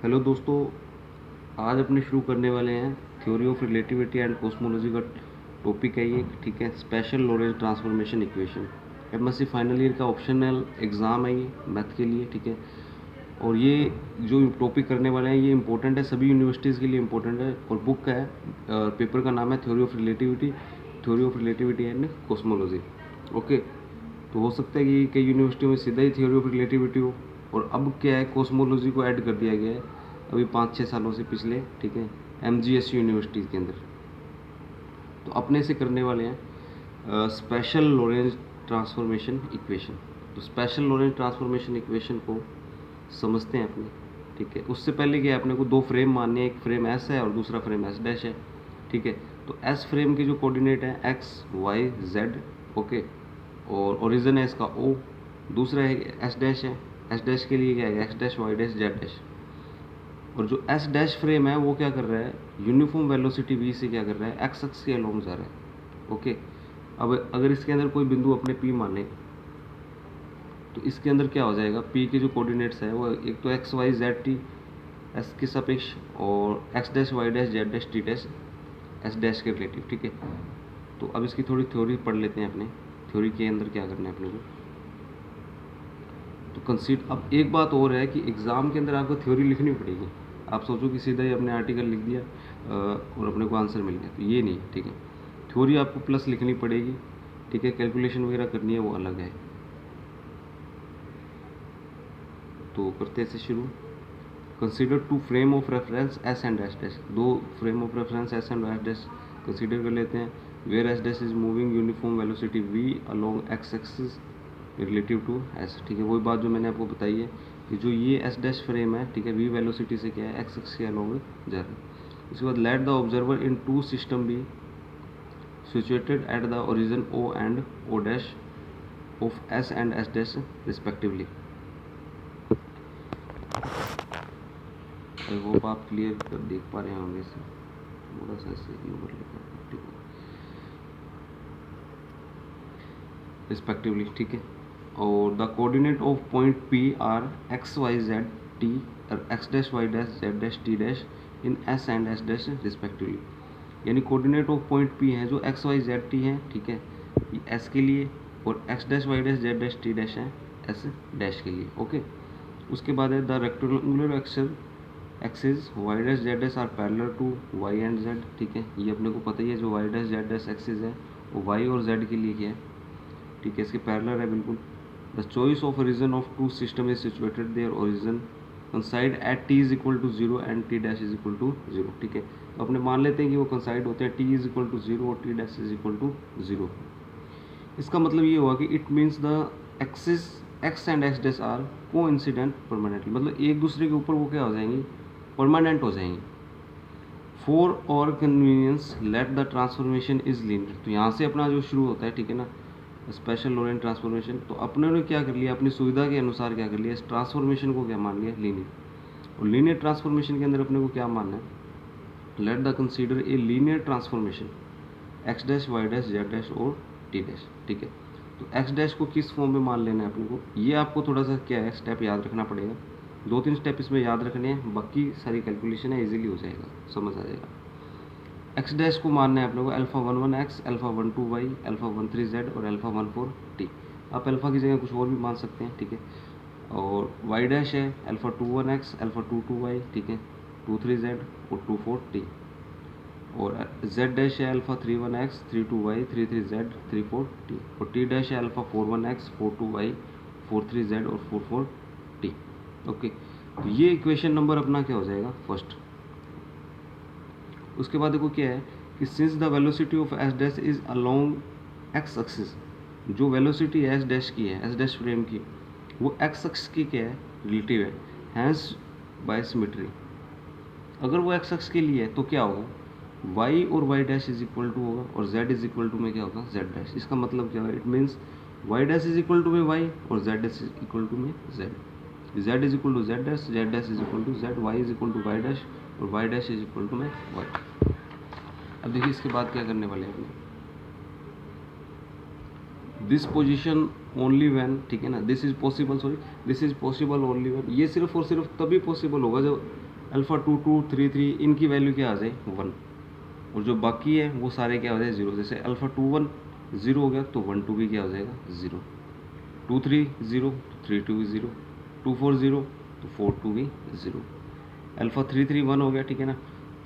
Hello दोस्तों, आज अपने शुरू करने वाले हैं theory of relativity and cosmology का टॉपिक है ये, ठीक है। Special Lorentz transformation equation MSc final year का ऑप्शनल एग्ज़ाम है ये मैथ के लिए, ठीक है। और ये जो टॉपिक करने वाले हैं ये इंपॉर्टेंट है, सभी यूनिवर्सिटीज़ के लिए इंपॉर्टेंट है। और बुक है, पेपर का नाम है theory of relativity and cosmology. Okay, तो हो सकता है कि कई यूनिवर्सिटियों में सीधा ही थ्योरी ऑफ रिलेटिविटी हो, और अब क्या है, कॉस्मोलॉजी को ऐड कर दिया गया है अभी 5-6 सालों से पिछले, ठीक है, एमजीएस यूनिवर्सिटी के अंदर। तो अपने से करने वाले हैं स्पेशल लोरेंज ट्रांसफॉर्मेशन इक्वेशन। तो स्पेशल लोरेंज ट्रांसफॉर्मेशन इक्वेशन को समझते हैं अपने, ठीक है। उससे पहले क्या है, अपने को दो फ्रेम मानने हैं, एक फ्रेम एस है और दूसरा फ्रेम एस डैश है, ठीक है। तो एस फ्रेम के जो कोऑर्डिनेट हैं एक्स वाई जेड, ओके, और ओरिजिन है इसका ओ। दूसरा है एस डैश है, एस डैश के लिए क्या है, X dash Y dash Z dash. और जो एस डैश फ्रेम है वो क्या कर रहा है, यूनिफॉर्म वेलोसिटी वी से क्या कर रहा है, एक्स एक्स के अलोंग जा रहा है, ओके। अब अगर इसके अंदर कोई बिंदु अपने पी माने, तो इसके अंदर क्या हो जाएगा, पी के जो कोऑर्डिनेट्स है वो एक तो X Y Z T S के सापेक्ष, और X dash Y dash Z dash T dash S dash के रिलेटिव, ठीक है। तो अब इसकी थोड़ी थ्योरी पढ़ लेते हैं अपने, थ्योरी के अंदर क्या करना है अपने को। तो कंसीड, अब एक बात और है कि एग्ज़ाम के अंदर आपको थ्योरी लिखनी पड़ेगी। आप सोचो कि सीधा ही अपने आर्टिकल लिख दिया और अपने को आंसर मिल गया, तो ये नहीं, ठीक है। थ्योरी आपको प्लस लिखनी पड़ेगी, ठीक है, कैलकुलेशन वगैरह करनी है वो अलग है। तो करते हैं इसे शुरू। Consider two frame of reference S and S dash, दो frame of reference S and S dash consider कर लेते हैं। Where S dash is moving uniform velocity V along X axis relative to S, ठीक है। वही बात जो मैंने आपको बताई है कि जो ये एस डैश फ्रेम है, ठीक है, वी वेलोसिटी से क्या है, एक्स एक्स के अलोंग जा रहा है। उसके बाद let the observer in two system be situated at the origin O and O dash of S and S dash respectively. I hope आप क्लियर कर देख पा रहे होंगे इसे, थोड़ा सा ऐसे ऊपर लिखा है, ठीक है, रिस्पेक्टिवली, ठीक है। और the coordinate of point P R X Y Z T और X dash Y dash Z dash T dash in S and S dash respectively. यानी कोऑर्डिनेट ऑफ पॉइंट पी है जो एक्स वाई जेड टी है, ठीक है, ये S के लिए, और X dash Y dash Z dash T dash है एस डैश के लिए, ओके। उसके बाद है the rectangular axis Y dash Z dash are parallel to Y and Z, ठीक है। ये अपने को पता ही है, जो Y dash Z dash axis है वो वाई और जेड के लिए क्या है, ठीक है, इसके पैरेलल है बिल्कुल। The choice of origin of two system is situated there origin coincide at T is equal to zero and T dash is equal to zero, ठीक है। तो अपने मान लेते हैं कि वो कंसाइड होते हैं T is equal to zero और T dash is equal to zero. इसका मतलब ये हुआ कि it means the axis X and X dash are को इंसिडेंट परमानेंटली, मतलब एक दूसरे के ऊपर वो क्या हो जाएंगी, परमानेंट हो जाएंगी। फॉर और convenience let the transformation is linear, तो यहाँ से अपना जो शुरू होता है, ठीक है ना, स्पेशल लोरेंट ट्रांसफॉर्मेशन। तो अपने ने क्या कर लिया, अपनी सुविधा के अनुसार क्या कर लिया, इस ट्रांसफॉर्मेशन को क्या मान लिया, लीनियर। और लीनियर ट्रांसफॉर्मेशन के अंदर अपने को क्या मानना है, let the consider a linear transformation X dash Y dash Z dash और टी डैश, ठीक है। तो एक्स डैश को किस फॉर्म में मान लेना है अपने को, ये आपको थोड़ा सा क्या है स्टेप याद रखना पड़ेगा, 2-3 स्टेप इसमें याद रखने हैं, बाकी सारी कैलकुलेशन है इजीली हो जाएगा, समझ आ जाएगा। एक्स डैश को मानना है अपने को alpha 11 X, alpha 12 Y, alpha 13 Z और अल्फा 14 टी। आप अल्फा की जगह कुछ और भी मान सकते हैं, ठीक है। और वाई डैश है अल्फा 21 एक्स, अल्फा 22 वाई, ठीक है, 23 जेड और 24 टी। और जेड डैश है alpha 31 X, 32 Y, 33 Z, 34 T. और टी डैश है अल्फा 41 एक्स, 42 वाई, 43 जेड और 44 टी, ओके। तो ये इक्वेशन नंबर अपना क्या हो जाएगा, फर्स्ट। उसके बाद देखो क्या है कि since the velocity of S dash is along X axis, जो वेलोसिटी एस डैश की है, एस डैश फ्रेम की, वो एक्स एक्स की क्या है, रिलेटिव है, हैंस बाय सिमेट्री। अगर वो एक्स एक्स के लिए है तो क्या होगा, वाई और Y dash is equal to होगा, और जेड इज इक्वल टू में क्या होगा, जेड डैश। इसका मतलब क्या है, it means Y dash is equal to में वाई और Z dash is equal to में Z. Z is equal to Z dash, Z dash is equal to Z, Y is equal to Y dash और Y dash is equal to में Y. अब देखिए इसके बाद क्या करने वाले हैं, दिस पोजिशन ओनली वैन, ठीक है ना, this is possible, sorry this is possible only when, ये सिर्फ और सिर्फ तभी पॉसिबल होगा जब अल्फ़ा 2 2 3 3 इनकी वैल्यू क्या आ जाए 1, और जो बाकी है वो सारे क्या हो जाए 0। जैसे अल्फ़ा 2 1 0 हो गया तो 1 2 भी क्या हो जाएगा 0, 2 3 0 तो 3 2 भी 0, 2 4 0 तो 4 2 भी 0, अल्फ़ा 3 3 1 हो गया, ठीक है ना।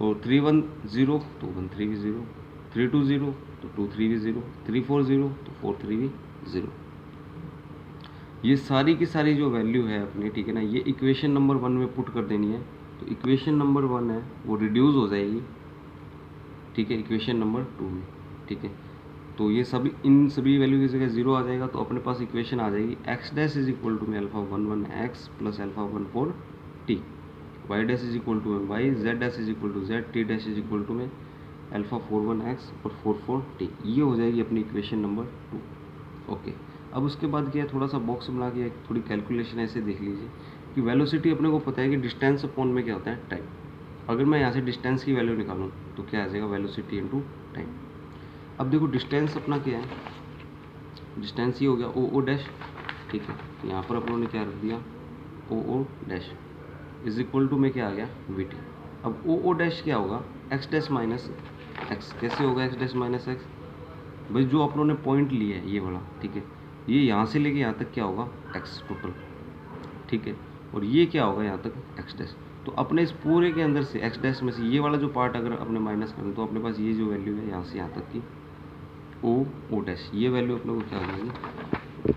और 3 1 0 तो 1 3 भी 0, 3 2 0 तो 2 3 भी 0, 3 4 0 तो 4 3 भी 0। ये सारी की सारी जो वैल्यू है अपनी, ठीक है ना, ये इक्वेशन नंबर 1 में पुट कर देनी है। तो इक्वेशन नंबर 1 है वो रिड्यूस हो जाएगी, ठीक है, इक्वेशन नंबर 2 में, ठीक है। तो ये सभी, इन सभी वैल्यू की जगह 0 आ जाएगा, तो अपने पास इक्वेशन आ जाएगी X dash is equal to में alpha 1 1 x plus alpha 1 4 T, Y dash is equal to में Y, Z dash is equal to Z, T dash is equal to में अल्फ़ा 4 1 एक्स और 4 4 टी। ये हो जाएगी अपनी इक्वेशन नंबर 2। ओके, अब उसके बाद क्या है, थोड़ा सा बॉक्स बना के थोड़ी कैलकुलेशन ऐसे देख लीजिए कि वेलोसिटी अपने को पता है कि डिस्टेंस अपॉन में क्या होता है टाइम। अगर मैं यहाँ से डिस्टेंस की वैल्यू निकालूँ तो क्या आ जाएगा वेलोसिटी इनटू टाइम। अब देखो डिस्टेंस अपना क्या है, डिस्टेंस ये हो गया ओ ओ डैश, ठीक है। तो यहाँ पर अपनों ने क्या रख दिया O O dash is equal to में क्या आ गया वी टी। अब ओ ओ डैश क्या होगा एक्स डैश माइनस एक्स। कैसे होगा एक्स डैश माइनस एक्स, भाई जो अपनों ने पॉइंट लिया है ये वाला, ठीक है, ये यहाँ से लेके यहाँ तक क्या होगा एक्स टोटल, ठीक है, और ये क्या होगा यहाँ तक एक्स डैश। तो अपने इस पूरे के अंदर से एक्स डैश में से ये वाला जो पार्ट अगर अपने माइनस करें तो अपने पास ये जो वैल्यू है यहाँ से यहाँ तक की ओ ओ डैश, ये वैल्यू अपने को क्या हो जाएगी,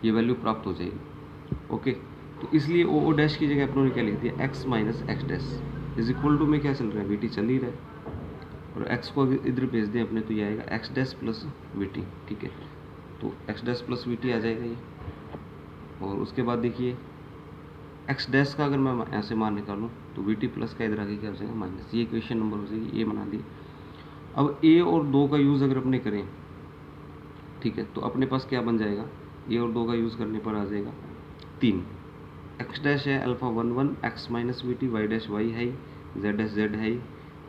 ये वैल्यू प्राप्त हो जाएगी। ओके, तो इसलिए ओ ओ डैश की जगह अपनों ने क्या लिख दिया x minus x dash is equal to में क्या चल रहा है वी टी चल ही रहा है, और एक्स को अगर इधर भेज दें अपने तो ये आएगा X dash plus V T, ठीक है। तो X dash plus V T आ जाएगा ये, और उसके बाद देखिए एक्स डैश का अगर मैं यहाँ से मान निकालूँ तो वी टी प्लस का इधर आगे क्या हो जाएगा माइनस, ये इक्वेशन नंबर हो जाएगी, ये बना दी। अब ए और 2 का यूज़ अगर अपने करें, ठीक है, तो अपने पास क्या बन जाएगा, ए और 2 का यूज़ करने पर आ जाएगा 3। एक्स डैश है alpha 1 1 x minus we T, Y dash y है, जेड डैश जेड है,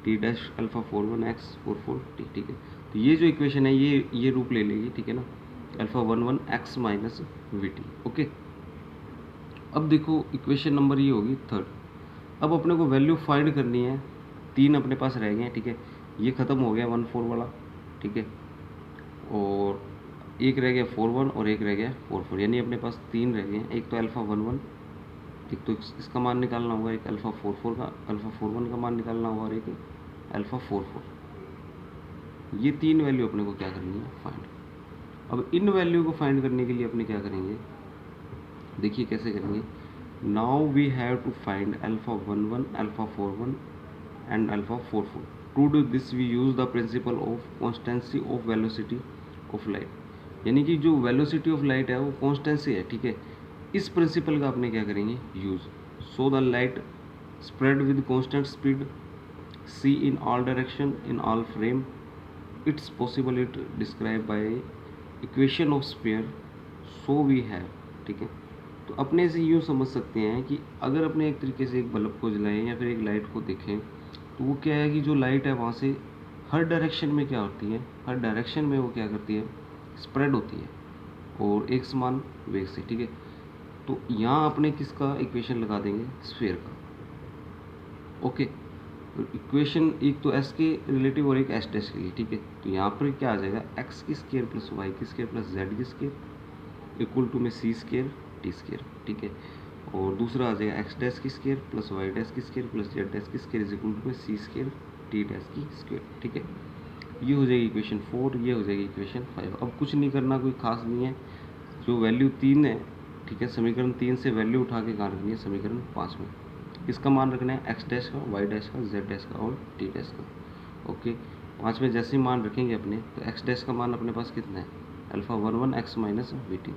t dash alpha 4 1 x 4 4 t, ठीक है। तो ये जो इक्वेशन है ये रूप ले लेगी, ठीक है ना, alpha 1 1 x minus we T. Okay, अब देखो इक्वेशन नंबर ये होगी 3। अब अपने को वैल्यू फाइंड करनी है, 3 अपने पास रह गए हैं, ठीक है, ये ख़त्म हो गया 1 4 वाला, ठीक है, और एक रह गया 4 1 और एक रह गया 4 4, यानी अपने पास 3 रह गए हैं। एक तो अल्फ़ा 1 1, एक तो इसका मान निकालना होगा, एक अल्फ़ा 4 4 का, अल्फ़ा 4 1 का मान निकालना होगा, और एक अल्फ़ा 4 4। ये 3 वैल्यू अपने को क्या करनी है फाइंड। अब इन वैल्यू को फाइंड करने के लिए अपने क्या करेंगे, देखिए कैसे करेंगे। Now we have to find alpha 1 1 alpha 4 1 and alpha 4 4। To do this we use the principle of constancy of velocity of light, यानी कि जो वेलोसिटी ऑफ लाइट है वो कॉन्स्टेंसी है, ठीक है। इस प्रिंसिपल का अपने क्या करेंगे use. So the light spread with constant speed c in all direction in all frame, it's possible it describe by equation of sphere, so we have, ठीक है। तो अपने से यूँ समझ सकते हैं कि अगर अपने एक तरीके से एक बल्ब को जलाएं या फिर एक लाइट को देखें, तो वो क्या है कि जो लाइट है वहाँ से हर डायरेक्शन में क्या होती है, हर डायरेक्शन में वो क्या करती है स्प्रेड होती है, और एक समान वेग से, ठीक है। तो यहाँ अपने किसका इक्वेशन लगा देंगे स्फीयर का। ओके, इक्वेशन एक तो एस के रिलेटिव और एक एस डैश के लिए, ठीक है। तो यहाँ पर क्या आ जाएगा एक्स की स्केयर प्लस वाई की स्केयर प्लस जेड की स्केयर इक्वल टू में सी स्केयर टी स्केयर, ठीक है। और दूसरा आ जाएगा एक्स डैश की स्केयर प्लस वाई डैश की स्केयर प्लस जेड डैश की स्केयर इज इक्वल टू में सी स्केयर टी डैश की स्केयर, ठीक है। ये हो जाएगी इक्वेशन 4, ये हो जाएगी इक्वेशन 5। अब कुछ नहीं करना, कोई खास नहीं है। जो वैल्यू 3 है, ठीक है, समीकरण 3 से वैल्यू उठा के कहाँ रखनी है समीकरण 5 में। इसका मान रखना है एक्स डैश का, वाई डैश का, जेड डैश का और टी डैश का। ओके, 5 में जैसे ही मान रखेंगे अपने, तो एक्स डैश का मान अपने पास कितना है alpha 1 1 x minus we t,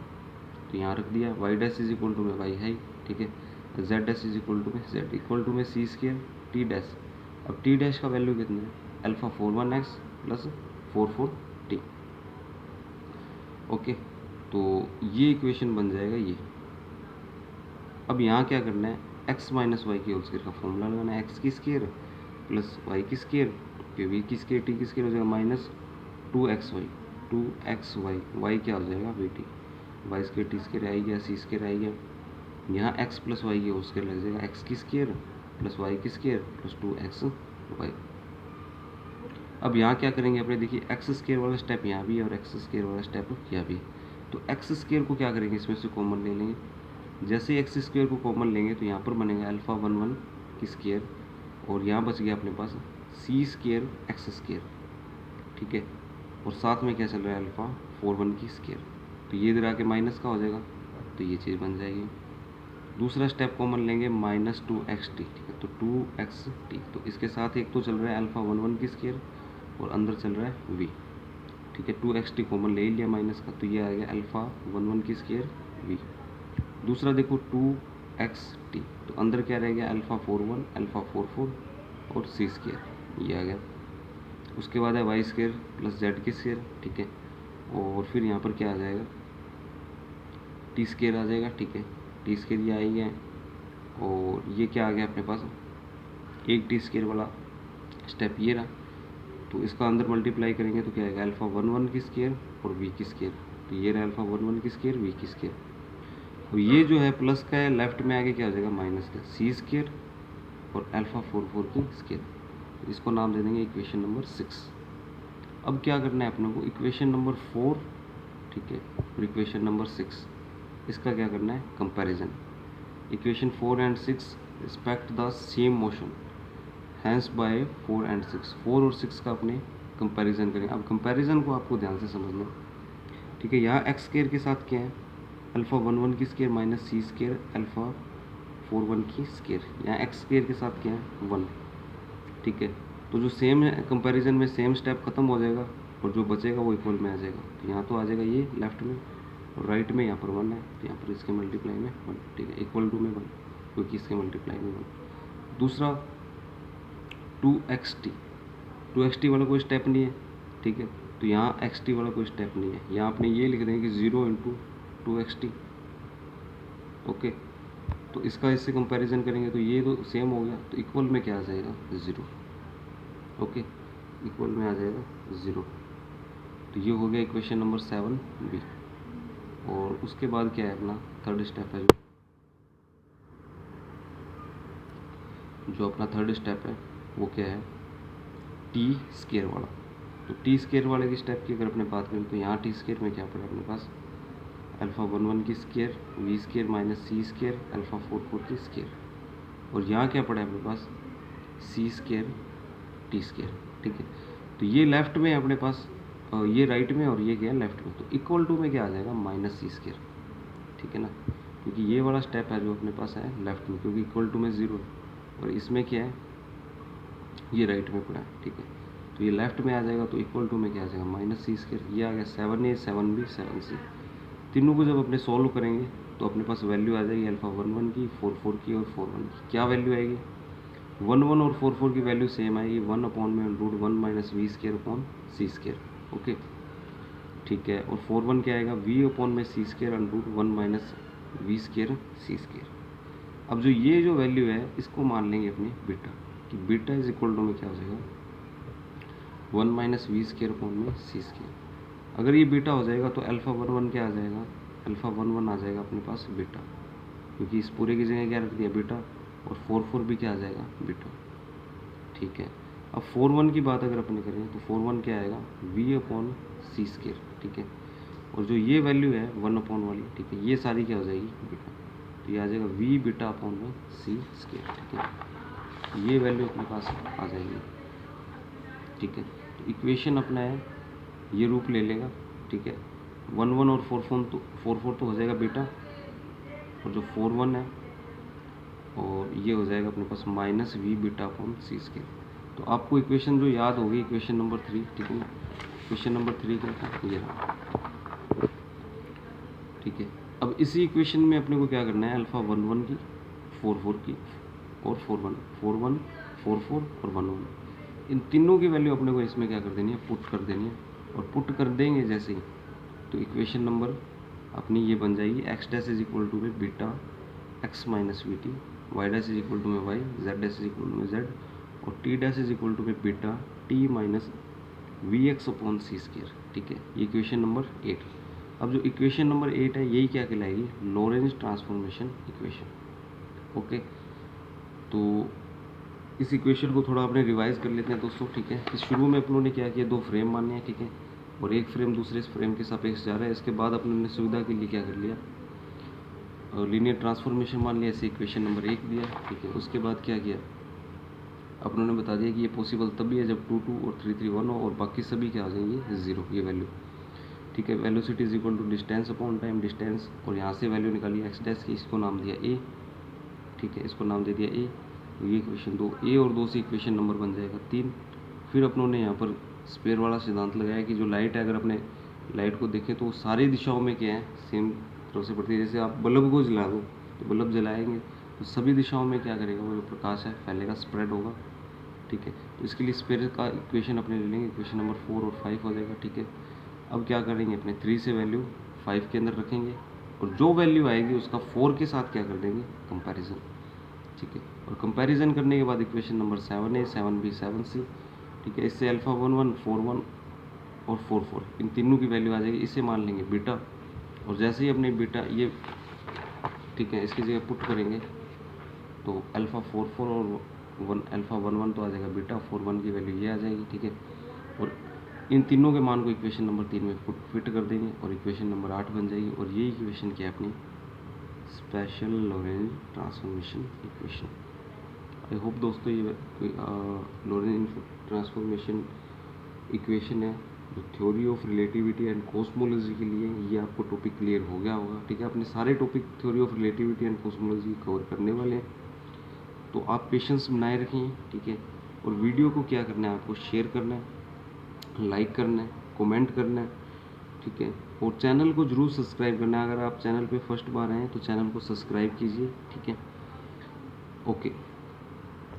तो यहाँ रख दिया। Y dash is equal to में वाई है, ठीक है। Z dash is equal to में जेड इक्वल टू में सी स्केयर टी डैश। अब टी डैश का वैल्यू कितना है alpha 4 1 x plus 4 4 t. Okay, तो ये इक्वेशन बन जाएगा ये। अब यहाँ क्या करना है एक्स माइनस वाई की होल स्केयर का फॉर्मूला लगाना है, एक्स की स्केयर प्लस वाई की स्केयर, वी की स्केयर टी की स्केयर हो जाएगा माइनस 2xy, वाई क्या हो जाएगा V T, Y square T square आई गया, सी स्केयर आई गया। यहाँ एक्स प्लस वाई की होल स्केयर लग जाएगा एक्स की स्केयर प्लस वाई की स्केयर प्लस 2x वाई। अब यहाँ क्या करेंगे अपने, देखिए एक्स स्केयर वाला स्टेप यहाँ भी है और एक्स स्केयर वाला स्टेप यहाँ भी है। तो एक्स स्केयर को क्या करेंगे, इसमें से कॉमन ले लेंगे। जैसे ही एक्स स्केयर को कॉमन लेंगे तो यहाँ पर बनेगा अल्फ़ा 1 1 की स्केयर, और यहाँ बच गया अपने पास सी स्केयर एक्स स्केयर, ठीक है। और साथ में क्या चल रहा है, अल्फ़ा 4 1 की स्केयर। तो ये इधर आके माइनस का हो जाएगा, तो ये चीज़ बन जाएगी। दूसरा स्टेप कॉमन लेंगे -2xt, ठीक है। तो 2xt, तो इसके साथ एक तो चल रहा है अल्फ़ा 1 1 की स्केयर और अंदर चल रहा है v, ठीक है। 2xt कॉमन ले ही लिया माइनस का, तो ये आ गया अल्फ़ा 1 1 की स्केयर v। दूसरा देखो 2xt, तो अंदर क्या रह गया, अल्फ़ा 4 1 अल्फ़ा 4 4 और c स्केयर, ये आ गया। उसके बाद है वाई स्केयर प्लस जेड की स्केयर, ठीक है। और फिर यहाँ पर क्या आ जाएगा, टी स्केयर आ जाएगा, ठीक है। टी स्केयर ये आई है, और ये क्या आ गया अपने पास, एक टी स्केयर वाला स्टेप ये रहा। तो इसका अंदर मल्टीप्लाई करेंगे तो क्या आएगा, अल्फ़ा 1 1 की स्केयर और वी की स्केयर। तो ये रहा अल्फ़ा 1 1 की स्केयर, वी की स्केयर। और ये जो है प्लस का है, लेफ्ट में आगे क्या हो जाएगा, माइनस का, सी स्केयर और अल्फ़ा 4 4 की स्केयर। इसको नाम दे देंगे इक्वेशन नंबर 6। अब क्या करना है अपने को, इक्वेशन नंबर 4, ठीक है, और इक्वेशन नंबर 6, इसका क्या करना है, comparison. Equation 4 and 6 respect the same motion, hence by 4 and 6, 4 और 6 का अपने कंपैरिजन करें। अब कंपैरिजन को आपको ध्यान से समझना, ठीक है। यहाँ एक्स स्केयर के साथ क्या है, अल्फ़ा 1 1 की square minus c square alpha 4 1 की स्केयर। यहाँ एक्स स्केयर के साथ क्या है, 1, ठीक है। तो जो सेम है कंपैरिजन में सेम स्टेप खत्म हो जाएगा और जो बचेगा वो इक्वल में आ जाएगा। तो यहाँ तो आ जाएगा ये लेफ्ट में, और राइट में यहाँ पर 1 है, तो यहाँ पर इसके मल्टीप्लाई में 1, ठीक है, इक्वल टू में 1, क्योंकि इसके मल्टीप्लाई में 1। दूसरा 2xt, 2xt वाला कोई स्टेप नहीं है, ठीक है। तो यहाँ xt वाला कोई स्टेप नहीं है, यहाँ आपने ये लिख देंगे कि 0 × 2xt, ओके। तो इसका इससे कंपैरिजन करेंगे तो ये तो सेम हो गया, तो इक्वल में क्या आ जाएगा, 0, ओके, इक्वल में आ जाएगा 0। तो ये हो गया इक्वेशन नंबर 7 बी। और उसके बाद क्या है अपना थर्ड स्टेप है, जो अपना थर्ड स्टेप है वो क्या है, टी स्केयर वाला। तो टी स्केयर वाले की स्टेप की अगर अपने बात करें तो यहाँ टी स्केयर में क्या पड़ा अपने पास, अल्फ़ा 1 1 की square v square minus c square alpha 4 4 की स्केयर। और यहाँ क्या पड़ा है अपने पास, सी स्केयर टी स्केयर, ठीक है। तो ये लेफ्ट में है अपने पास, ये राइट में, और ये क्या है लेफ्ट में। तो इक्वल टू में क्या आ जाएगा, माइनस सी स्केयर, ठीक है ना, क्योंकि ये वाला स्टेप है जो अपने पास है लेफ्ट में, क्योंकि इक्वल टू में 0 है, और इसमें क्या है, ये राइट में पड़ा है, ठीक है। तो ये लेफ्ट में आ जाएगा, तो इक्वल टू में क्या आ जाएगा, माइनस सी स्केयर। ये आ गया 7a 7b 7c। तीनों को जब अपने सॉल्व करेंगे तो अपने पास वैल्यू आ जाएगी अल्फ़ा 1 1 की, 4 4 की और 4 1 की। क्या वैल्यू आएगी, 1 1 और 4 4 की वैल्यू सेम आएगी, 1/√1 minus we square upon C square, okay, ठीक है। और 4 1 क्या आएगा, v अपॉन में सी square √1 minus we square C square. अब जो ये जो वैल्यू है इसको मान लेंगे अपनी बीटा, कि बीटा इज इक्वल टू में क्या हो जाएगा, 1 माइनस वी स्केयर अपॉन में सी स्केयर। अगर ये बीटा हो जाएगा तो अल्फ़ा 1 1 क्या आ जाएगा, अल्फ़ा 1 1 आ जाएगा अपने पास बीटा, क्योंकि इस पूरे की जगह क्या रख दिया बीटा, और 4 4 भी क्या आ जाएगा बीटा, ठीक है। अब 4 1 की बात अगर अपने करें तो 4 1 क्या आएगा, v अपॉन सी स्केयर, ठीक है। और जो ये वैल्यू है 1 अपॉन वाली, ठीक है, ये सारी क्या हो जाएगी बीटा, तो ये आ जाएगा v बीटा अपॉन में सी स्केयर, ठीक है। ये वैल्यू अपने पास आ जाएगी, ठीक है। तो इक्वेशन अपना है ये रूप ले लेगा, ठीक है। 1 1 और 4 4 तो हो जाएगा बीटा, और जो 4 1 है और ये हो जाएगा अपने पास माइनस वी बीटा अपॉन सी स्केयर। तो आपको इक्वेशन जो याद होगी इक्वेशन नंबर 3, ठीक है। इक्वेशन नंबर 3 क्या था, ये रहा, ठीक है। अब इसी इक्वेशन में अपने को क्या करना है, अल्फ़ा 1 1 की, 4 4 की और 4 1 4 1 4 4 और 1 1, इन तीनों की वैल्यू अपने को इसमें क्या कर देनी है, पुट कर देनी है। और पुट कर देंगे जैसे ही तो इक्वेशन नंबर अपनी ये बन जाएगी, X dash is equal to में beta X minus we T, Y dash is equal to में Y, Z dash is equal to में जेड, और T dash is equal to में beta T minus V X upon सी square, ठीक है। ये equation number 8। अब जो equation number 8 है यही क्या कहलाएगी, लॉरेंज ट्रांसफॉर्मेशन इक्वेशन, ओके। तो इस इक्वेशन को थोड़ा अपने रिवाइज कर लेते हैं दोस्तों, ठीक है। इस शुरू में अपनों ने क्या किया, 2 फ्रेम माने हैं, ठीक है, और एक फ्रेम दूसरे फ्रेम के सापेक्ष जा रहा है। इसके बाद अपनों ने सुविधा के लिए क्या कर लिया, लीनियर ट्रांसफॉर्मेशन मान लिया, ऐसे इक्वेशन नंबर 1 दिया, ठीक है। उसके बाद क्या किया, अपनों ने बता दिया कि ये पॉसिबल तभी है जब 2 2 और 3 3 1 हो और बाकी सभी क्या आ जाएंगे 0, ये वैल्यू, ठीक है। Velocity is equal to distance upon time, distance, और यहाँ से वैल्यू निकाली एक्स डैश की, इसको नाम दिया ए, ठीक है, इसको नाम दे दिया ए। तो ये इक्वेशन 2, ए और 2 से इक्वेशन नंबर बन जाएगा 3। फिर अपनों ने यहाँ पर स्पेयर वाला सिद्धांत लगाया कि जो लाइट है, अगर अपने लाइट को देखें तो सारी दिशाओं में क्या है, सेम तरह से पड़ती है। जैसे आप बल्ब को जला दो तो बल्ब जलाएंगे तो सभी दिशाओं में क्या करेगा, वो जो प्रकाश है फैलेगा, स्प्रेड होगा, ठीक है। तो इसके लिए स्पेयर का इक्वेशन अपने ले लेंगे, इक्वेशन नंबर 4 और 5 हो जाएगा, ठीक है। अब क्या करेंगे, अपने 3 से वैल्यू 5 के अंदर रखेंगे और जो वैल्यू आएगी उसका 4 के साथ क्या कर देंगे, कंपैरिजन, ठीक है। और कंपैरिजन करने के बाद इक्वेशन नंबर 7 है, 7b 7c, ठीक है। इससे अल्फ़ा 1 1 4 1 और 4 4 इन तीनों की वैल्यू आ जाएगी। इसे मान लेंगे बीटा, और जैसे ही अपने बीटा ये, ठीक है, इसकी जगह पुट करेंगे तो अल्फ़ा 4 4 और 1 अल्फ़ा 1 1 तो आ जाएगा, बीटा 4 1 की वैल्यू ये आ जाएगी, ठीक है। और इन तीनों के मान को इक्वेशन नंबर 3 में फिट कर देंगे और इक्वेशन नंबर 8 बन जाएगी। और ये इक्वेशन क्या है अपनी special Lorentz transformation equation. I hope दोस्तों ये लॉरेंज ट्रांसफॉर्मेशन इक्वेशन है जो theory of relativity and cosmology के लिए, ये आपको टॉपिक क्लियर हो गया होगा, ठीक है। अपने सारे topic theory of relativity and cosmology cover करने वाले हैं, तो आप पेशेंस बनाए रखें, ठीक है। और वीडियो को क्या करना है, आपको शेयर करना है, लाइक करना है, कमेंट करना है, ठीक है। और चैनल को जरूर सब्सक्राइब करना है। अगर आप चैनल पे फर्स्ट बार आए हैं तो चैनल को सब्सक्राइब कीजिए, ठीक है। ओके।